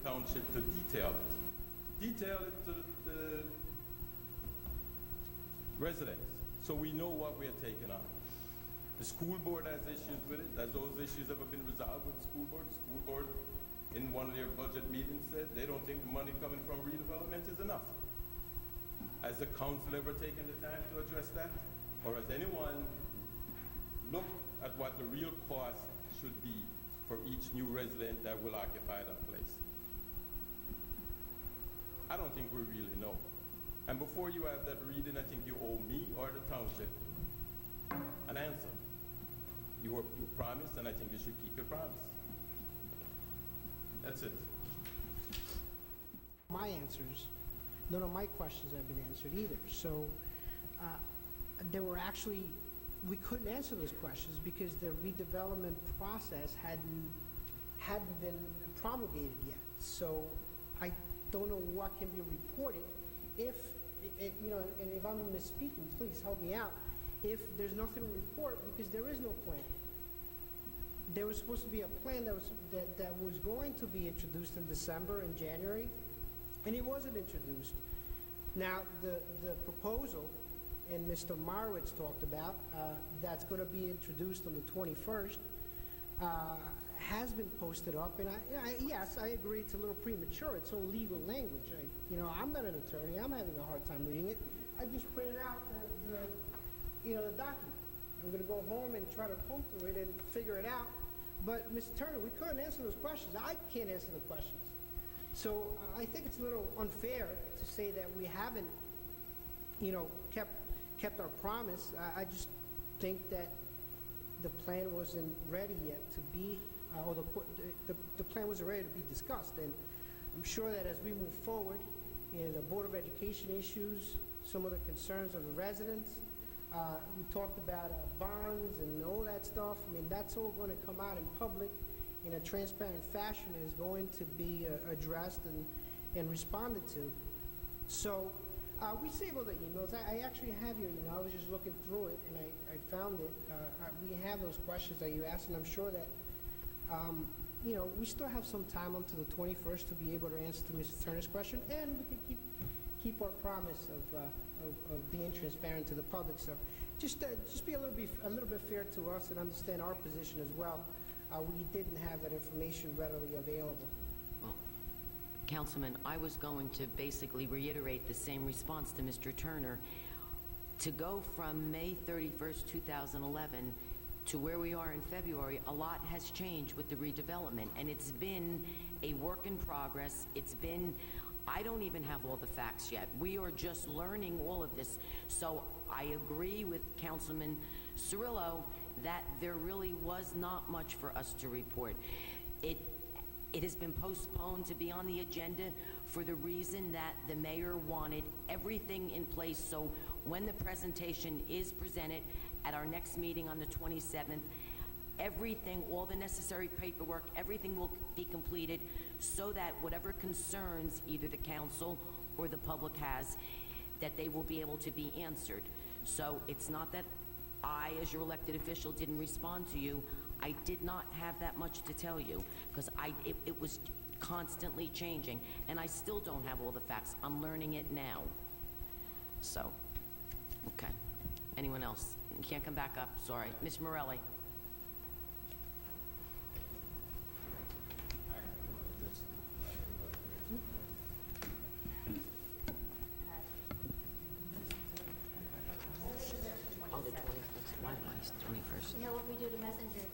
township to detail it. Detail it to the residents, so we know what we are taking on. The school board has issues with it. Has those issues ever been resolved with the school board? The school board, in one of their budget meetings, said they don't think the money coming from redevelopment is enough. Has the council ever taken the time to address that? Or has anyone looked at what the real cost should be for each new resident that will occupy that place? I don't think we really know. And before you have that reading, I think you owe me or the township an answer. You promised, and I think you should keep your promise. That's it. My answers, none of my questions have been answered either. So there were actually, we couldn't answer those questions because the redevelopment process hadn't been promulgated yet. So I don't know what can be reported if, you know, and if I'm misspeaking, please help me out. If there's nothing to report, because there is no plan. There was supposed to be a plan that was going to be introduced in December and January, and it wasn't introduced. Now, the proposal, and Mr. Marowitz talked about, that's going to be introduced on the 21st, has been posted up, and yes, I agree it's a little premature. It's all legal language. You know, I'm not an attorney. I'm having a hard time reading it. I just printed out the document. I'm going to go home and try to comb through it and figure it out. But, Mr. Turner, we couldn't answer those questions. I can't answer the questions. So I think it's a little unfair to say that we haven't, you know, kept our promise. I just think that the plan wasn't ready yet to be, or the plan wasn't ready to be discussed. And I'm sure that as we move forward, you know, the Board of Education issues, some of the concerns of the residents, we talked about bonds and all that stuff. I mean, that's all going to come out in public in a transparent fashion and is going to be addressed and responded to. So we saved all the emails. I actually have your email. I was just looking through it, and I found it. We have those questions that you asked, and I'm sure that, you know, we still have some time until the 21st to be able to answer to Mr. Turner's question, and we can keep our promise of being transparent to the public. So just be a little bit fair to us and understand our position as well. We didn't have that information readily available. Well, Councilman, I was going to basically reiterate the same response to Mr. Turner. To go from May 31st, 2011 to where we are in February, a lot has changed with the redevelopment, and it's been a work in progress. It's been, I don't even have all the facts yet. We are just learning all of this. So I agree with Councilman Cirillo that there really was not much for us to report. It has been postponed to be on the agenda for the reason that the mayor wanted everything in place, so when the presentation is presented at our next meeting on the 27th, everything, all the necessary paperwork, everything will be completed so that whatever concerns either the council or the public has, that they will be able to be answered. So it's not that I, as your elected official, didn't respond to you. I did not have that much to tell you because it was constantly changing, and I still don't have all the facts. I'm learning it now. So, okay. Anyone else? You can't come back up, sorry. Ms. Morelli. Oh, the 21st. Why is 21st? You know what we do to messengers?